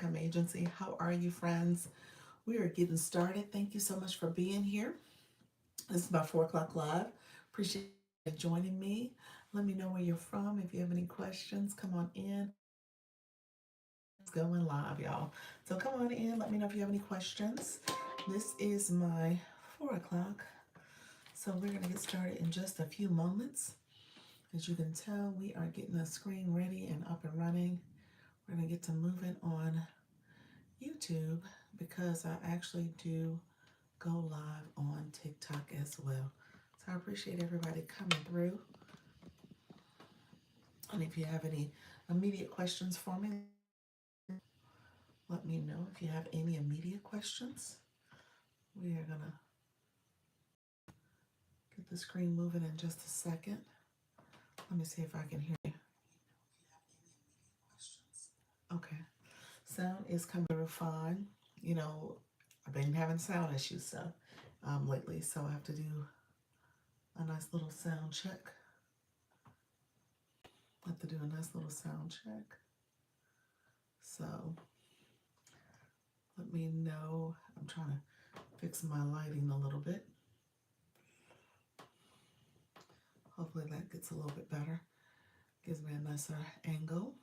income agency. How are you, friends? We are getting started. Thank you so much for being here. This is my 4 o'clock live. Appreciate you joining me. Let me know where you're from. If you have any questions, come on in. It's going live, y'all. So come on in. Let me know if you have any questions. This is my 4 o'clock. So we're going to get started in just a few moments. As you can tell, we are getting the screen ready and up and running. We're going to get to moving on YouTube because I actually do go live on TikTok as well. So I appreciate everybody coming through. And if you have any immediate questions for me, let me know if you have any immediate questions. We are going to get the screen moving in just a second. Let me see if I can hear you. Okay. Sound is coming through fine. You know, I've been having sound issues lately, so I have to do a nice little sound check. So let me know. I'm trying to fix my lighting a little bit. Hopefully that gets a little bit better. Gives me a nicer angle.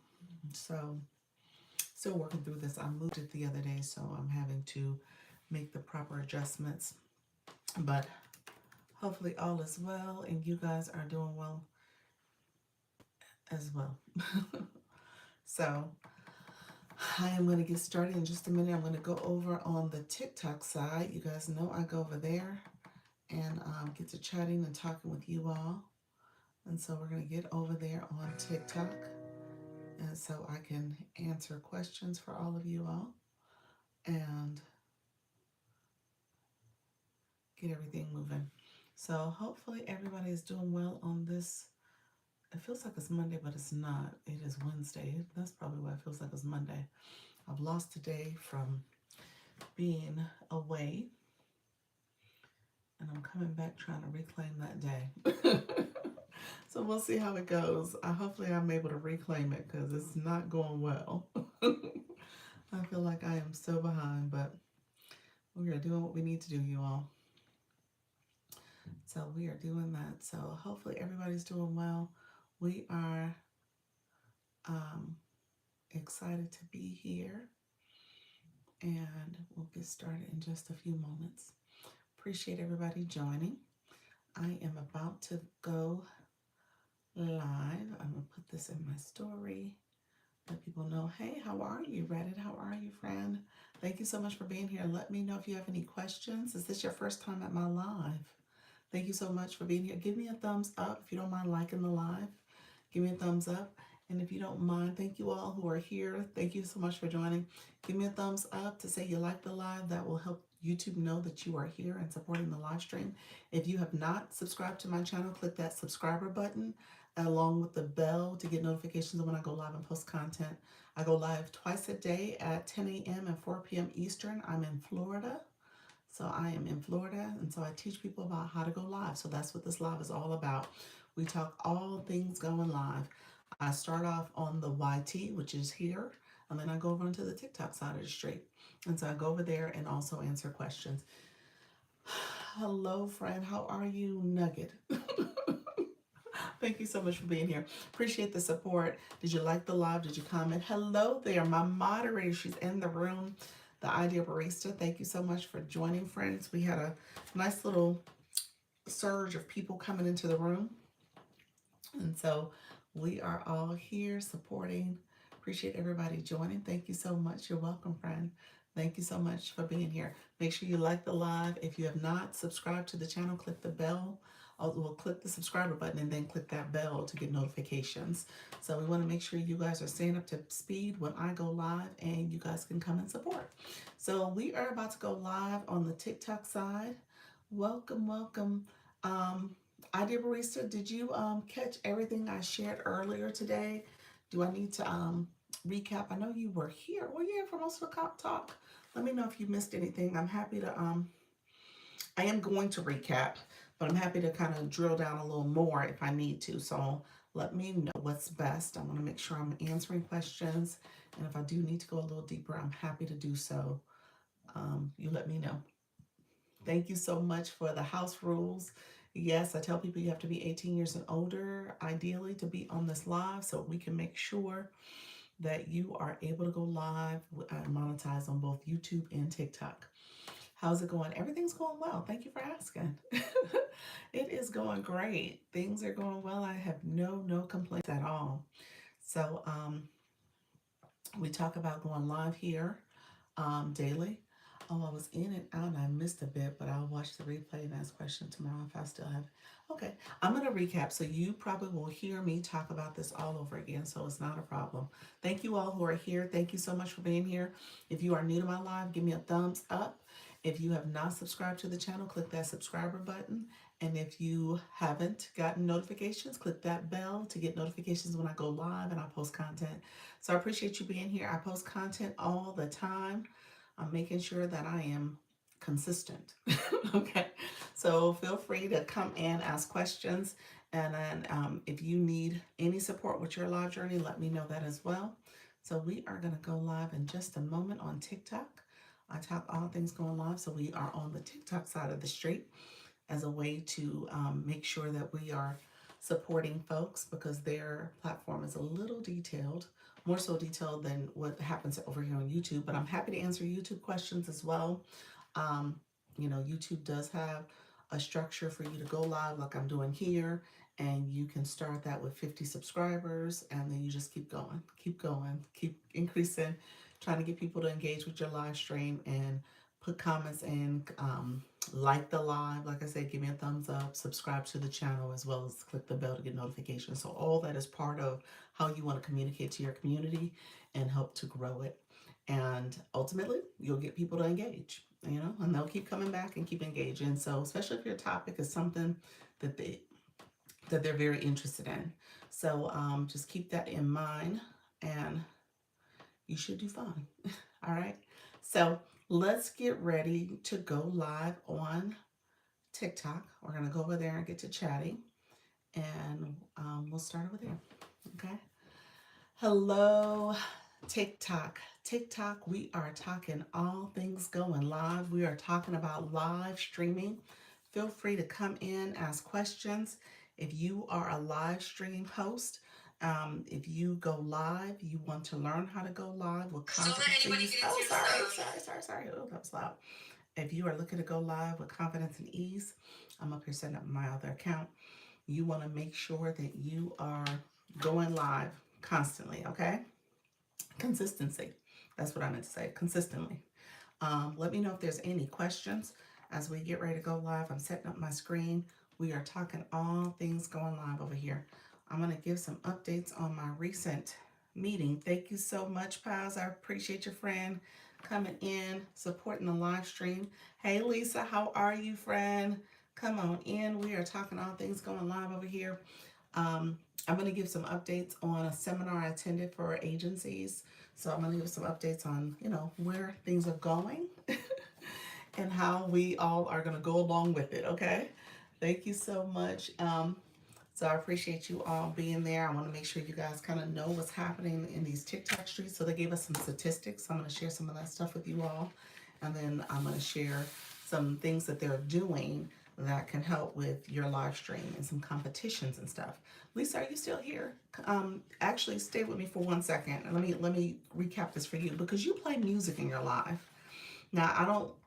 So still working through this. I moved it the other day, so I'm having to make the proper adjustments. But hopefully all is well and you guys are doing well as well. So I am going to get started in just a minute. I'm going to go over on the TikTok side. You guys know I go over there and get to chatting and talking with you all. And so we're going to get over there on TikTok. And so I can answer questions for all of you all and get everything moving. So hopefully everybody is doing well on this. It feels like it's Monday, but it's not. It is Wednesday. That's probably why it feels like it's Monday. I've lost a day from being away, and I'm coming back trying to reclaim that day. So we'll see how it goes. Hopefully I'm able to reclaim it because it's not going well. I feel like I am so behind, but we are doing what we need to do, you all. So we are doing that. So hopefully everybody's doing well. We are excited to be here, and we'll get started in just a few moments. Appreciate everybody joining. I am about to go live. I'm going to put this in my story. Let people know, hey, how are you, Reddit? How are you, friend? Thank you so much for being here. Let me know if you have any questions. Is this your first time at my live? Thank you so much for being here. Give me a thumbs up if you don't mind liking the live. Give me a thumbs up. And if you don't mind, thank you all who are here. Thank you so much for joining. Give me a thumbs up to say you like the live. That will help YouTube know that you are here and supporting the live stream. If you have not subscribed to my channel, click that subscriber button along with the bell to get notifications when I go live and post content. I go live twice a day at 10 a.m. and 4 p.m. Eastern. I'm in Florida. So I am in Florida, and so I teach people about how to go live. So that's what this live is all about. We talk all things going live. I start off on the YT, which is here, and then I go over onto the TikTok side of the street. And so I go over there and also answer questions. Hello, friend. How are you, Nugget? Thank you so much for being here. Appreciate the support. Did you like the live? Did you comment? Hello there, my moderator. She's in the room. The Ideal Barista. Thank you so much for joining, friends. We had a nice little surge of people coming into the room. And so we are all here supporting. Appreciate everybody joining. Thank you so much. You're welcome, friend. Thank you so much for being here. Make sure you like the live. If you have not subscribed to the channel, click the bell. We'll click the subscriber button and then click that bell to get notifications. So we want to make sure you guys are staying up to speed when I go live and you guys can come and support. So we are about to go live on the TikTok side. Welcome, welcome. Idea Barista, did you catch everything I shared earlier today? Do I need to recap? I know you were here. Well, yeah, for most of the talk. Let me know if you missed anything. I'm happy to, I am going to recap, but I'm happy to kind of drill down a little more if I need to. So let me know what's best. I want to make sure I'm answering questions. And if I do need to go a little deeper, I'm happy to do so. You let me know. Thank you so much for the house rules. Yes, I tell people you have to be 18 years and older, ideally, to be on this live so we can make sure that you are able to go live and monetize on both YouTube and TikTok. How's it going? Everything's going well. Thank you for asking. It is going great. Things are going well. I have no complaints at all. So we talk about going live here daily. Oh, I was in and out and I missed a bit, but I'll watch the replay and ask questions tomorrow if I still have. Okay, I'm going to recap so you probably will hear me talk about this all over again, so it's not a problem. Thank you all who are here. Thank you so much for being here. If you are new to my live, give me a thumbs up. If you have not subscribed to the channel, click that subscriber button. And if you haven't gotten notifications, click that bell to get notifications when I go live and I post content. So I appreciate you being here. I post content all the time. I'm making sure that I am consistent. Okay. So feel free to come in, ask questions. And then if you need any support with your live journey, let me know that as well. So we are going to go live in just a moment on TikTok. I talk all things going live. So we are on the TikTok side of the street as a way to make sure that we are supporting folks because their platform is a little detailed, more so detailed than what happens over here on YouTube. But I'm happy to answer YouTube questions as well. Um, YouTube does have a structure for you to go live like I'm doing here, and you can start that with 50 subscribers, and then you just keep going, keep increasing, trying to get people to engage with your live stream and put comments in, like the live, like I said, give me a thumbs up, subscribe to the channel, as well as click the bell to get notifications. So all that is part of how you want to communicate to your community and help to grow it. And ultimately, you'll get people to engage, and they'll keep coming back and keep engaging. So especially if your topic is something that they're very interested in. So just keep that in mind and you should do fine. All right. So let's get ready to go live on TikTok. We're going to go over there and get to chatting, and we'll start over there. Okay. Hello, TikTok. TikTok, we are talking all things going live. We are talking about live streaming. Feel free to come in, ask questions. If you are a live stream host, if you go live, you want to learn how to go live with confidence and ease. Oh, sorry. Oh, that was loud. If you are looking to go live with confidence and ease, I'm up here setting up my other account. You want to make sure that you are going live constantly, okay? Consistency. That's what I meant to say, consistently. Let me know if there's any questions as we get ready to go live. I'm setting up my screen. We are talking all things going live over here. I'm going to give some updates on my recent meeting. Thank you so much, pals. I appreciate your friend coming in, supporting the live stream. Hey, Lisa, how are you, friend? Come on in. We are talking all things going live over here. I'm going to give some updates on a seminar I attended for agencies. So I'm going to give some updates on, where things are going and how we all are going to go along with it. Okay. Thank you so much. So I appreciate you all being there. I want to make sure you guys kind of know what's happening in these TikTok streets. So they gave us some statistics. I'm going to share some of that stuff with you all. And then I'm going to share some things that they're doing that can help with your live stream and some competitions and stuff. Lisa, are you still here? Actually, stay with me for 1 second and let me recap this for you because you play music in your live. Now,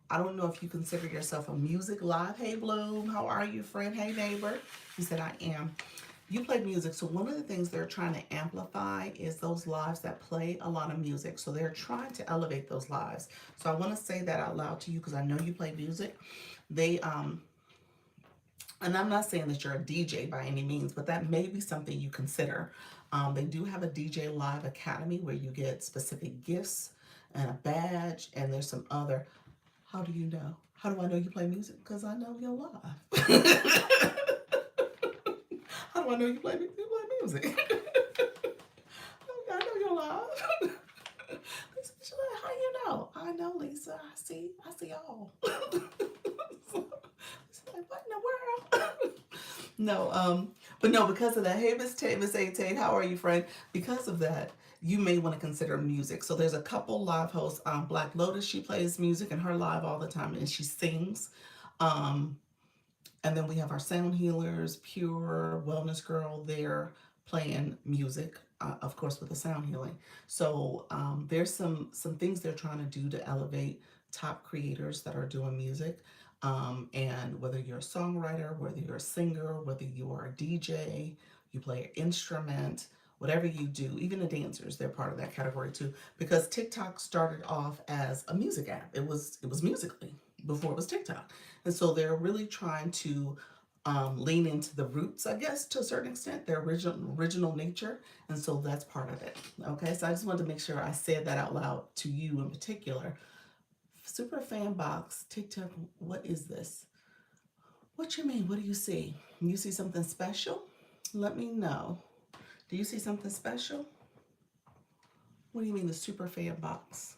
I don't know if you consider yourself a music live. Hey, Bloom, how are you, friend? Hey, neighbor. He said, I am. You play music, so one of the things they're trying to amplify is those lives that play a lot of music. So they're trying to elevate those lives. So I want to say that out loud to you because I know you play music. They and I'm not saying that you're a DJ by any means, but that may be something you consider. They do have a DJ Live Academy where you get specific gifts and a badge, and there's some other. How do you know? How do I know you play music? Because I know you're live. How do I know you play music? I know you're live. Lisa, how you know? I know, Lisa. I see y'all. Like, what in the world? No, But no, because of that, hey Miss Tate, how are you, friend? Because of that, you may want to consider music. So there's a couple live hosts. Black Lotus, she plays music and her live all the time, and she sings. Um, and then we have our sound healers, Pure, Wellness Girl, they're playing music, of course, with the sound healing. So there's some things they're trying to do to elevate top creators that are doing music. And whether you're a songwriter, whether you're a singer, whether you are a DJ, you play an instrument, whatever you do, even the dancers, they're part of that category too. Because TikTok started off as a music app. It was Musically before it was TikTok. And so they're really trying to lean into the roots, I guess, to a certain extent, their original nature. And so that's part of it. Okay, so I just wanted to make sure I said that out loud to you in particular. Super fan box, TikTok, what is this? What you mean? What do you see? You see something special? Let me know. Do you see something special? What do you mean the super fan box?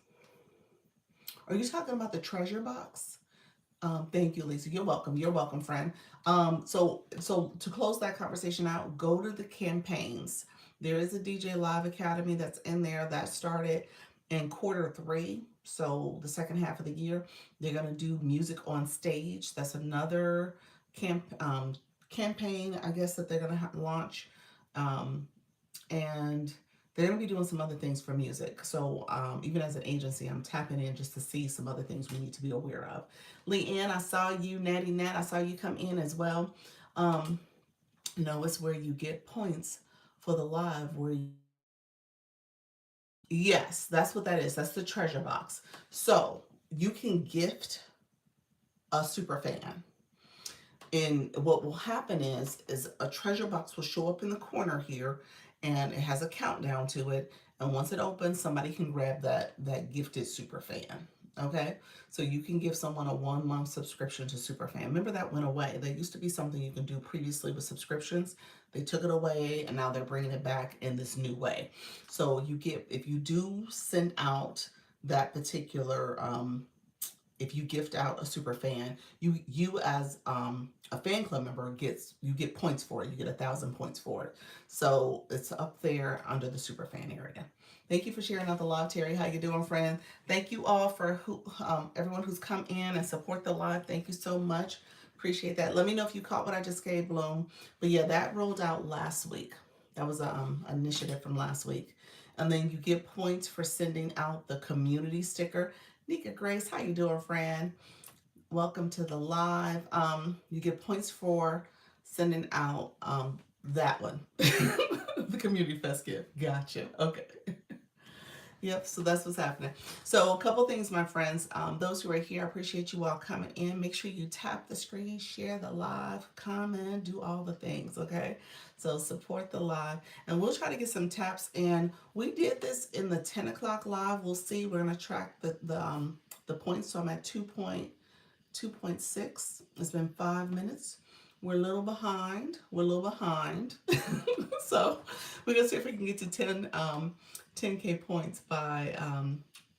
Are you talking about the treasure box? Thank you, Lisa. You're welcome. You're welcome, friend. So to close that conversation out, go to the campaigns. There is a DJ Live Academy that's in there that started in quarter 3. So the second half of the year, they're gonna do music on stage. That's another campaign, I guess, that they're gonna launch. Um, and they're going to be doing some other things for music. So even as an agency, I'm tapping in just to see some other things we need to be aware of. Leanne, I saw you. Natty Nat, I saw you come in as well. Um, no, it's where you get points for the live. Yes, that's what that is. That's the treasure box. So you can gift a super fan. And what will happen is a treasure box will show up in the corner here, and it has a countdown to it, and once it opens, somebody can grab that gifted super fan. Okay, so you can give someone a 1 month subscription to Superfan. Remember that went away. There used to be something you can do previously with subscriptions. They took it away, and now they're bringing it back in this new way. So you get, if you do send out that particular if you gift out a super fan, you as a fan club member you get points for it. You get 1,000 points for it. So it's up there under the super fan area. Thank you for sharing out the live, Terry. How you doing, friend? Thank you all for everyone who's come in and support the live. Thank you so much. Appreciate that. Let me know if you caught what I just gave, Bloom. But yeah, that rolled out last week. That was an initiative from last week. And then you get points for sending out the community sticker. Nika Grace, how you doing, friend? Welcome to the live. You get points for sending out that one, the Community Fest gift. Gotcha. Okay. Yep, so that's what's happening. So a couple things, my friends. Those who are here, I appreciate you all coming in. Make sure you tap the screen, share the live, comment, do all the things, okay? So support the live. And we'll try to get some taps in. We did this in the 10 o'clock live. We'll see. We're going to track the points. So I'm at 2.6. It's been 5 minutes. We're a little behind. We're a little behind. So we're going to see if we can get to 10K points by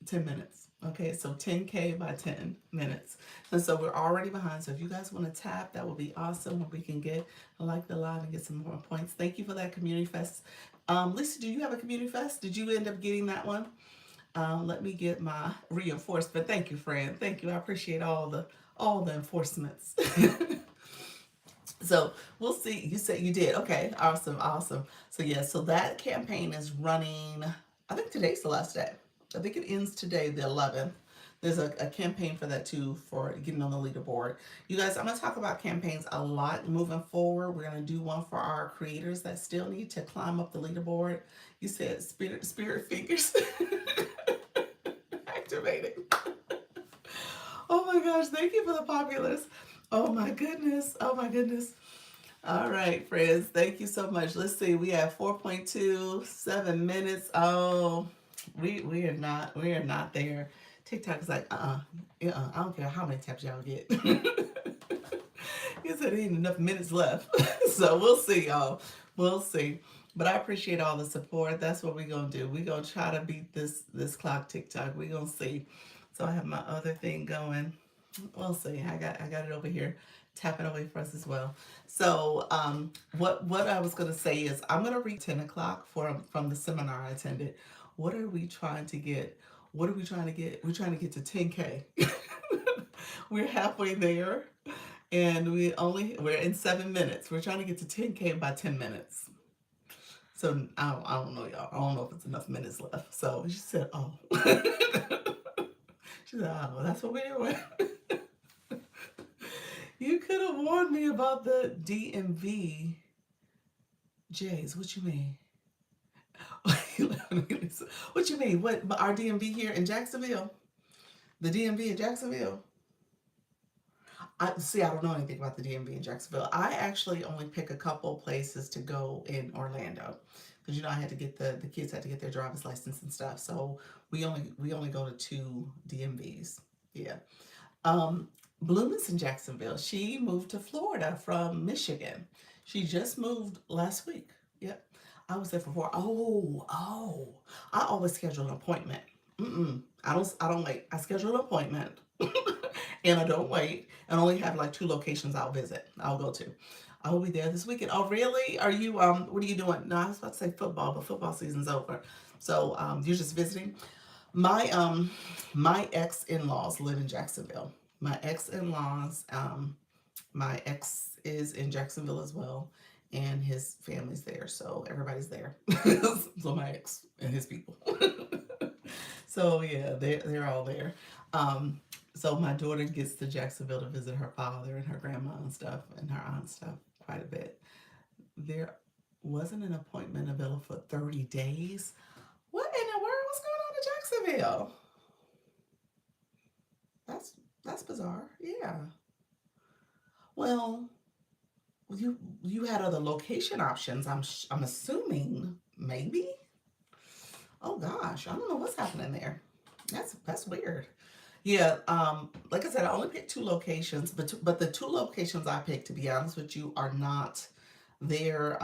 10 minutes. Okay, so 10K by 10 minutes. And so we're already behind. So if you guys want to tap, that would be awesome. Where we can get the live and get some more points. Thank you for that Community Fest. Lisa, do you have a Community Fest? Did you end up getting that one? Let me get my reinforcement. Thank you, friend. Thank you. I appreciate all the enforcements. So we'll see. You said you did. Okay. Awesome. Awesome. So yeah, so that campaign is running, I think today's the last day. I think it ends today, the 11th. There's a campaign for that too, for getting on the leaderboard. You guys, I'm going to talk about campaigns a lot moving forward. We're going to do one for our creators that still need to climb up the leaderboard. You said spirit fingers activated. Oh my gosh, thank you for the populace. Oh my goodness. Oh my goodness. All right, friends. Thank you so much. Let's see. We have 4.27 minutes. Oh, we are not there. TikTok is like, I don't care how many taps y'all get. He said there ain't enough minutes left. So we'll see, y'all. We'll see. But I appreciate all the support. That's what we're gonna do. We're gonna try to beat this clock, TikTok. We're gonna see. So I have my other thing going. We'll see. I got it over here tapping away for us as well. So, what I was going to say is, I'm going to read 10 o'clock from the seminar I attended. What are we trying to get? What are we trying to get? We're trying to get to 10K. We're halfway there, and we're in 7 minutes. We're trying to get to 10K by 10 minutes. So I don't know, y'all. I don't know if it's enough minutes left. So she said, "Oh." She said, "Oh, that's what we're doing." You could have warned me about the DMV. Jays, what you mean? What you mean? What, our DMV here in Jacksonville? The DMV in Jacksonville? I don't know anything about the DMV in Jacksonville. I actually only pick a couple places to go in Orlando, because I had to get the kids had to get their driver's license and stuff. So we only go to two DMVs. Yeah. Um, Bloom is in Jacksonville. She moved to Florida from Michigan. She just moved last week. Yep. I was there for 4. Oh. I always schedule an appointment. I don't wait. I schedule an appointment. And I don't wait. And only have like 2 locations I'll go to. I will be there this weekend. Oh, really? Are you what are you doing? No, I was about to say football, but football season's over. So you're just visiting? My my ex-in-laws live in Jacksonville. My ex-in-laws, my ex is in Jacksonville as well, and his family's there, so everybody's there. So my ex and his people. So yeah, they're all there. Um, so my daughter gets to Jacksonville to visit her father and her grandma and stuff and her aunt and stuff quite a bit. There wasn't an appointment available for 30 days. What in the world? What's going on in Jacksonville? That's that's bizarre. Yeah. Well, you had other location options. I'm assuming, maybe. Oh gosh, I don't know what's happening there. That's weird. Yeah. Like I said, I only picked 2 locations, but the 2 locations I picked, to be honest with you, are not they're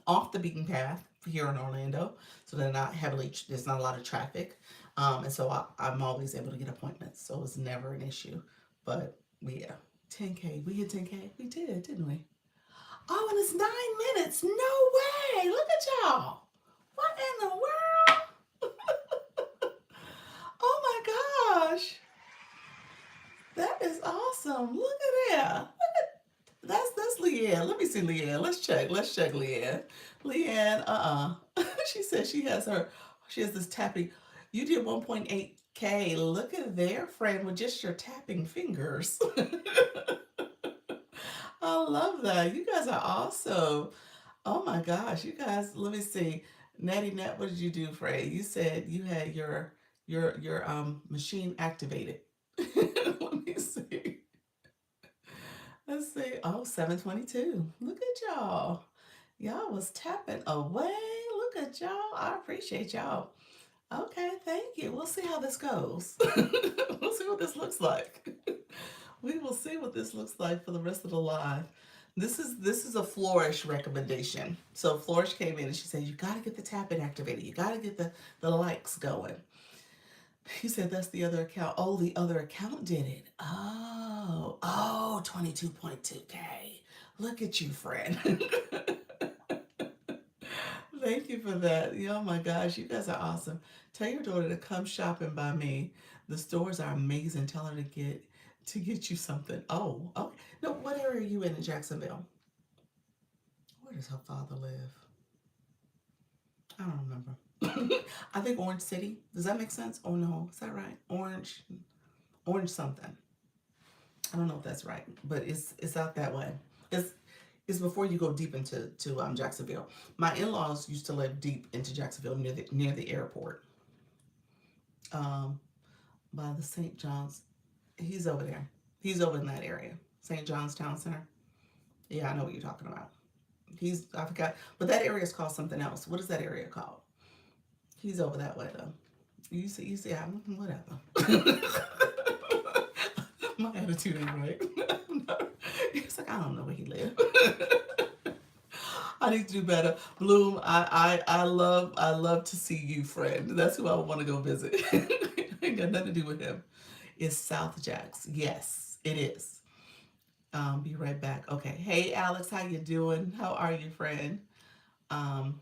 off the beaten path here in Orlando, so they're not heavily. There's not a lot of traffic, and so I'm always able to get appointments, so it's never an issue. But yeah, 10K. We hit 10K. We did, didn't we? Oh, and it's 9 minutes. No way! Look at y'all. What in the world? Oh my gosh, that is awesome. Look at that. That's Leanne. Let me see Leanne. Let's check Leanne. Leanne, she says she has this tapping. You did 1.8K. Look at there, friend, with just your tapping fingers. I love that. You guys are awesome. Oh my gosh, you guys, let me see. Natty Nat, what did you do, Frey? You said you had your machine activated. Let me see. Let's see. Oh, 7:22. Look at y'all. Y'all was tapping away. Look at y'all. I appreciate y'all. Okay, thank you. We'll see how this goes. We'll see what this looks like. We will see what this looks like for the rest of the live. This is a Flourish recommendation. So Flourish came in and she said, you gotta get the tapping activated. You gotta get the likes going. He said that's the other account. Oh, the other account did it. Oh, 22.2K. Look at you, friend. Thank you for that. Oh my gosh, you guys are awesome. Tell your daughter to come shopping by me. The stores are amazing. Tell her to get you something. Oh, okay. No, what area are you in Jacksonville? Where does her father live? I don't remember. I think Orange City. Does that make sense? Oh no, is that right? Orange something. I don't know if that's right, but it's out that way. It's before you go deep into Jacksonville. My in-laws used to live deep into Jacksonville near the airport, um, by the St. John's. He's over there. He's over in that area, St. John's Town Center. Yeah, I know what you're talking about. I forgot, but that area is called something else. What is that area called? He's over that way though. You see, whatever. My attitude ain't right. It's like I don't know where he lives. I need to do better. Bloom, I love to see you, friend. That's who I want to go visit. Ain't got nothing to do with him. It's South Jacks. Yes, it is. Be right back. Okay. Hey, Alex, how you doing? How are you, friend? Um,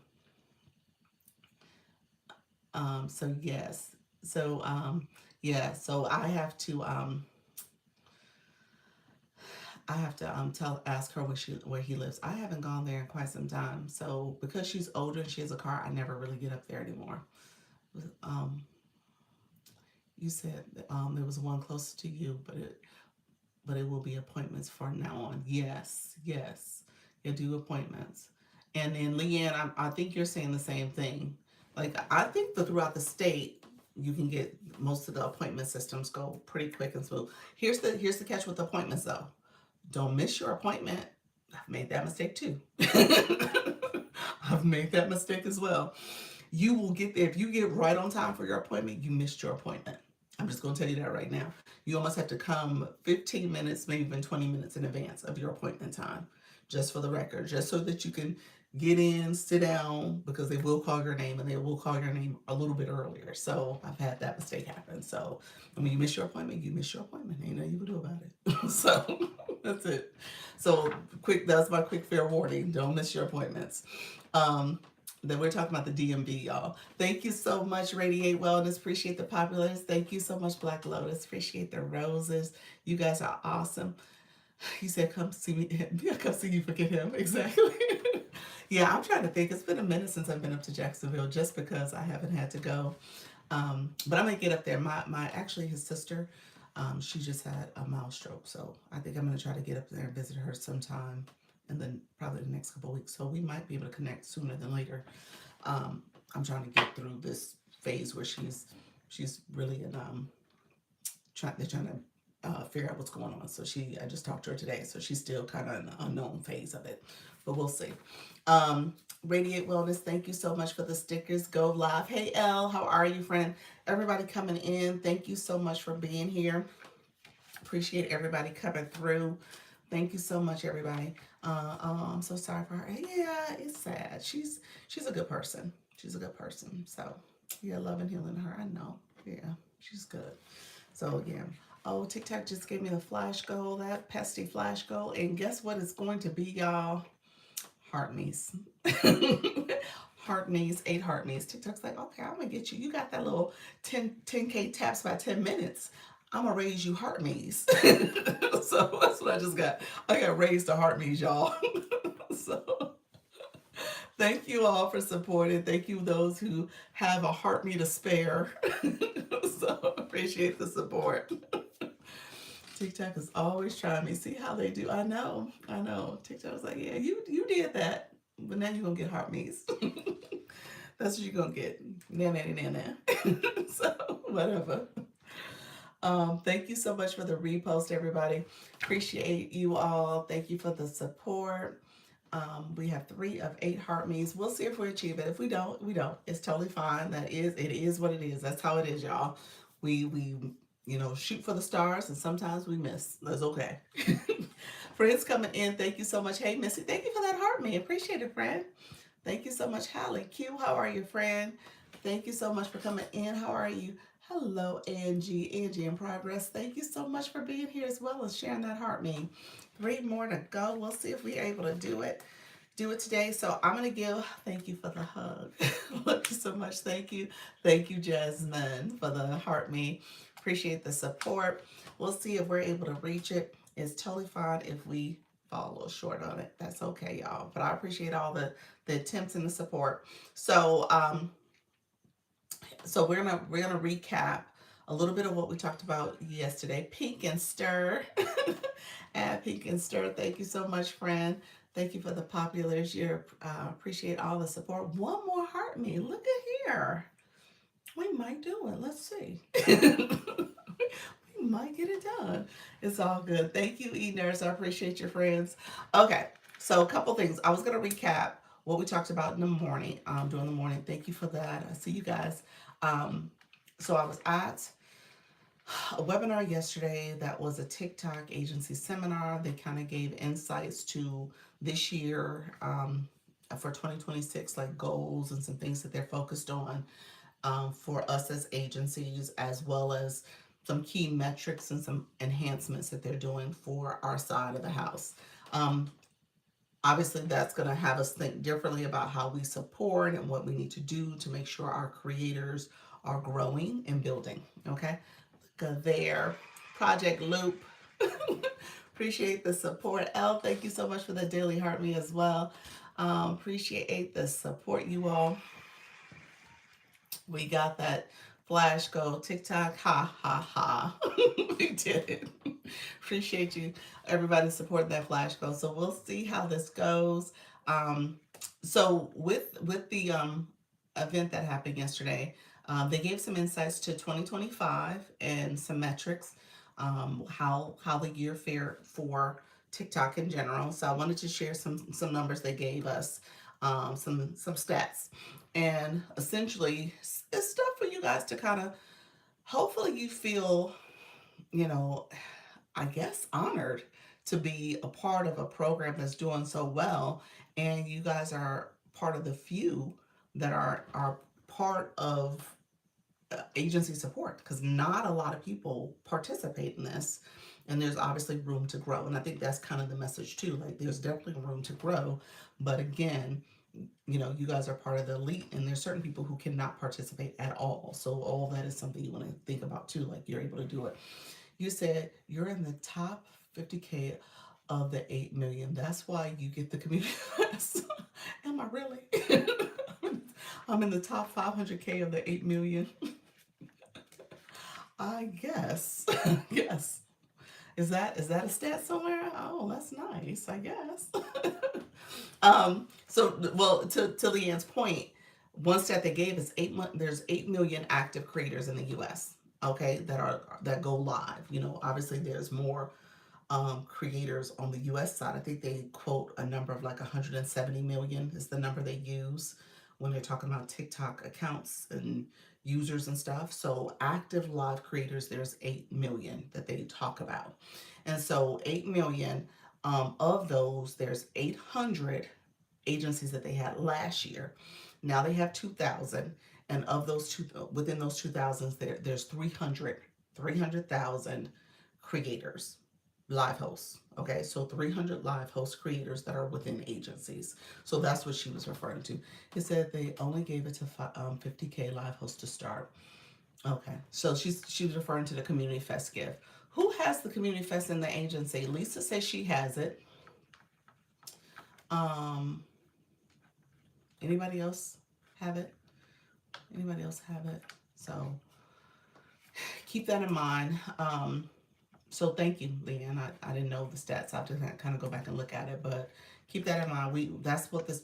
so yes. So yeah. So I have to tell ask her where he lives. I haven't gone there in quite some time. So because she's older and she has a car, I never really get up there anymore. Um, you said there was one closer to you, but it will be appointments from now on. Yes, yes, you'll do appointments. And then Leanne, I think you're saying the same thing. Like I think that throughout the state, you can get most of the appointment systems go pretty quick and smooth. Here's the catch with appointments though. Don't miss your appointment. I've made that mistake too. I've made that mistake as well. You will get there. If you get right on time for your appointment, you missed your appointment. I'm just going to tell you that right now. You almost have to come 15 minutes, maybe even 20 minutes in advance of your appointment time, just for the record, just so that you can get in, sit down, because they will call your name and they will call your name a little bit earlier. So I've had that mistake happen. So when you miss your appointment, you miss your appointment. Ain't nothing you can do about it. So that's it. So that's my quick fair warning. Don't miss your appointments. Um, then we're talking about the DMV, y'all. Thank you so much, Radiate Wellness. Appreciate the populars. Thank you so much, Black Lotus. Appreciate the roses. You guys are awesome. He said, "Come see me." Yeah, come see you. Forget him. Exactly. Yeah, I'm trying to think. It's been a minute since I've been up to Jacksonville, just because I haven't had to go. But I'm gonna get up there. My actually his sister, she just had a mild stroke, so I think I'm gonna try to get up there and visit her sometime, and then probably the next couple of weeks. So we might be able to connect sooner than later. Um, I'm trying to get through this phase where she's really in they're trying to figure out what's going on. So I just talked to her today, so she's still kind of in the unknown phase of it, but we'll see. Um, Radiate Wellness, thank you so much for the stickers. Go live. Hey Elle, how are you, friend? Everybody coming in, thank you so much for being here. Appreciate everybody coming through. Thank you so much, everybody. I'm so sorry for her. Yeah, it's sad. She's a good person. She's a good person. So yeah, love and healing her. I know. Yeah, she's good. So yeah. Oh, TikTok just gave me the flash goal, that pesty flash goal. And guess what it's going to be, y'all? Heart me's. Heart me's, 8 heart me's. TikTok's like, okay, I'm gonna get you. You got that little 10K taps by 10 minutes. I'm gonna raise you heart me's. So that's what I just got. I got raised to heart me's, y'all. So thank you all for supporting. Thank you those who have a heart me to spare. So appreciate the support. TikTok is always trying me. See how they do. I know. I know. TikTok was like, yeah, you did that. But now you're gonna get heart me's. That's what you're gonna get. Nah. So whatever. Thank you so much for the repost, everybody. Appreciate you all. Thank you for the support. We have 3 of 8 heart me's. We'll see if we achieve it. If we don't, we don't. It's totally fine. It is what it is. That's how it is, y'all. We shoot for the stars and sometimes we miss. That's okay. Friends coming in, thank you so much. Hey Missy, thank you for that heart me. Appreciate it, friend. Thank you so much, Hallie. Q, how are you, friend? Thank you so much for coming in. How are you? Hello, Angie. Angie in progress. Thank you so much for being here as well as sharing that heart me. 3 more to go. We'll see if we're able to do it today. So I'm gonna thank you for the hug. Love you so much. Thank you. Thank you, Jasmine, for the heart me. Appreciate the support. We'll see if we're able to reach it. It's totally fine if we fall a little short on it. That's okay, y'all. But I appreciate all the attempts and the support. So we're gonna recap a little bit of what we talked about yesterday. Pink and Stir. At Pink and Stir. Thank you so much, friend. Thank you for the populars. You appreciate all the support. One more heart me. Look at here. We might do it. Let's see. We might get it done. It's all good. Thank you, E-Nurse. I appreciate your friends. Okay, so a couple things. I was going to recap what we talked about in the morning, during the morning. Thank you for that. I see you guys. So I was at a webinar yesterday that was a TikTok agency seminar. They kind of gave insights to this year for 2026, like goals and some things that they're focused on for us as agencies, as well as some key metrics and some enhancements that they're doing for our side of the house. Um, Obviously, that's going to have us think differently about how we support and what we need to do to make sure our creators are growing and building. Okay, go there. Project Loop. Appreciate the support. Elle, thank you so much for the daily heart me as well. Appreciate the support, you all. We got that flash go TikTok. Ha ha ha. We did it. Appreciate you, everybody, support that flash go. So we'll see how this goes. Um, so with the event that happened yesterday, they gave some insights to 2025 and some metrics, how the year fared for TikTok in general. So I wanted to share some numbers they gave us, some stats, and essentially it's stuff for you guys to kind of hopefully you feel, you know, I guess honored to be a part of a program that's doing so well, and you guys are part of the few that are part of agency support, because not a lot of people participate in this, and there's obviously room to grow. And I think that's kind of the message too. Like there's definitely room to grow, but again, you know, you guys are part of the elite, and there's certain people who cannot participate at all. So all that is something you want to think about too. Like you're able to do it. You said you're in the top 50K of the 8 million. That's why you get the community pass. Am I really? I'm in the top 500K of the 8 million. I guess. Yes. Is that a stat somewhere? Oh, that's nice, I guess. Well, to Leanne's point, one stat they gave is there's 8 million active creators in the US, okay, that go live. You know, obviously there's more creators on the US side. I think they quote a number of like 170 million is the number they use when they're talking about TikTok accounts and users and stuff. So active live creators, there's 8 million that they talk about. And so 8 million of those, there's 800 agencies that they had last year. Now they have 2,000. And of those two, within those 2,000s, there's 300,000 creators, live hosts. Okay, so 300 live host creators that are within agencies. So that's what she was referring to. It said they only gave it to 50K live hosts to start. Okay, so she was referring to the Community Fest gift. Who has the Community Fest in the agency? Lisa says she has it. Um, Anybody else have it? Anybody else have it? So keep that in mind. So thank you, Leanne. I didn't know the stats. I have to kind of go back and look at it, but keep that in mind. That's what this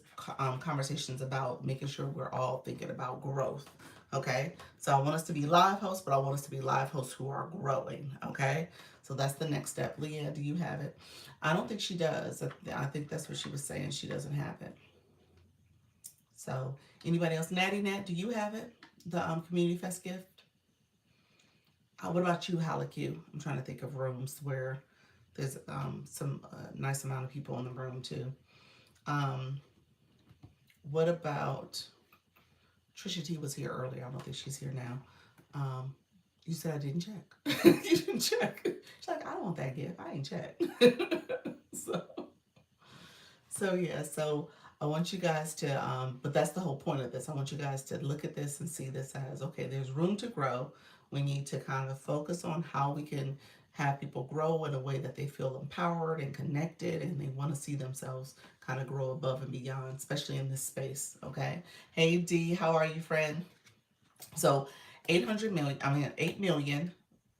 conversation is about, making sure we're all thinking about growth. Okay, so I want us to be live hosts, but I want us to be live hosts who are growing. Okay, so that's the next step. Leanne, do you have it? I don't think she does. I think that's what she was saying. She doesn't have it. So anybody else? Natty Nat, do you have it? The Community Fest gift? What about you, Halaku? I'm trying to think of rooms where there's some nice amount of people in the room too. Um, what about Trisha T was here earlier. I don't think she's here now. Um, you said I didn't check. You didn't check. She's like, I don't want that gift. I ain't checked. so so I want you guys to, but that's the whole point of this. I want you guys to look at this and see this as, okay, there's room to grow. We need to kind of focus on how we can have people grow in a way that they feel empowered and connected, and they want to see themselves kind of grow above and beyond, especially in this space, okay? Hey, D, how are you, friend? So 8 million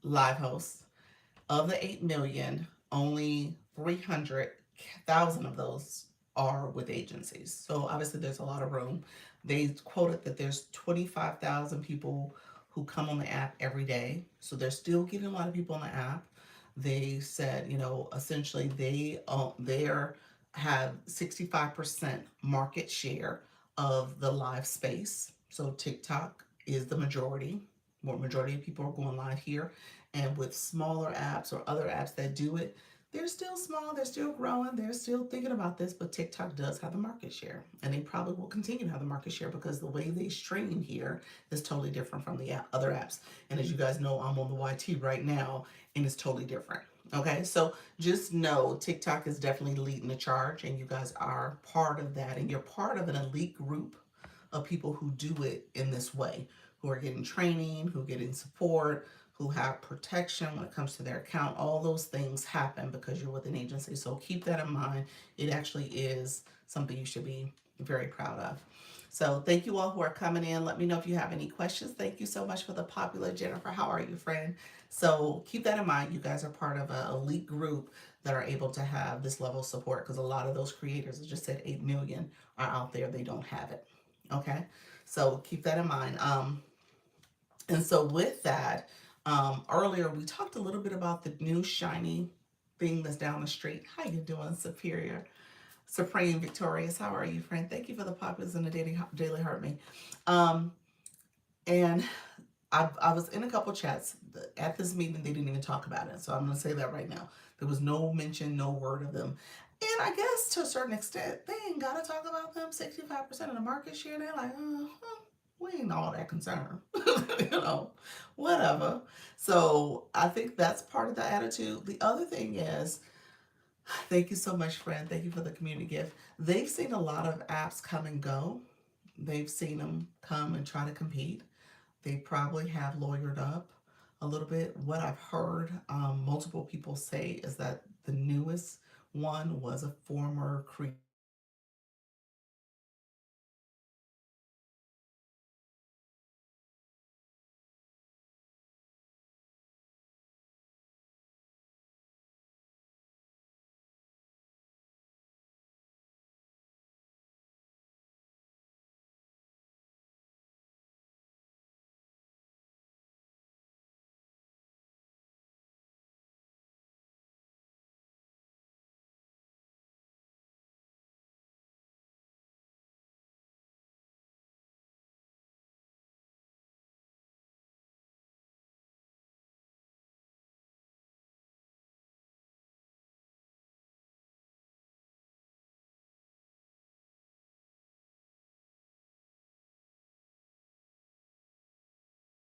live hosts. Of the 8 million, only 300,000 of those are with agencies. So obviously there's a lot of room. They quoted that there's 25,000 people who come on the app every day. So they're still getting a lot of people on the app. They said, you know, essentially they're have 65% market share of the live space. So TikTok is the majority. More majority of people are going live here. And with smaller apps or other apps that do it, they're still small, they're still growing, they're still thinking about this, but TikTok does have the market share. And they probably will continue to have the market share because the way they stream here is totally different from the other apps. And as you guys know, I'm on the YT right now and it's totally different. Okay, so just know TikTok is definitely leading the charge, and you guys are part of that, and you're part of an elite group of people who do it in this way, who are getting training, who are getting support, who have protection when it comes to their account. All those things happen because you're with an agency. So keep that in mind. It actually is something you should be very proud of. So thank you all who are coming in. Let me know if you have any questions. Thank you so much for the popular Jennifer. How are you, friend? So keep that in mind. You guys are part of an elite group that are able to have this level of support, because a lot of those creators, I just said 8 million, are out there. They don't have it. Okay, so keep that in mind. And so with that, earlier we talked a little bit about the new shiny thing that's down the street. How you doing, Superior? Supreme Victorious, how are you, friend? Thank you for the populace in the Daily Heart Me. Um, and I was in a couple chats at this meeting. They didn't even talk about it, so I'm going to say that right now. There was no mention, no word of them. And I guess to a certain extent, they ain't got to talk about them. 65% of the market share, they're like, we ain't all that concerned. you know, whatever. So I think that's part of the attitude. The other thing is, thank you so much, friend. Thank you for the community gift. They've seen a lot of apps come and go. They've seen them come and try to compete. They probably have lawyered up a little bit. What I've heard multiple people say is that the newest one was a former creator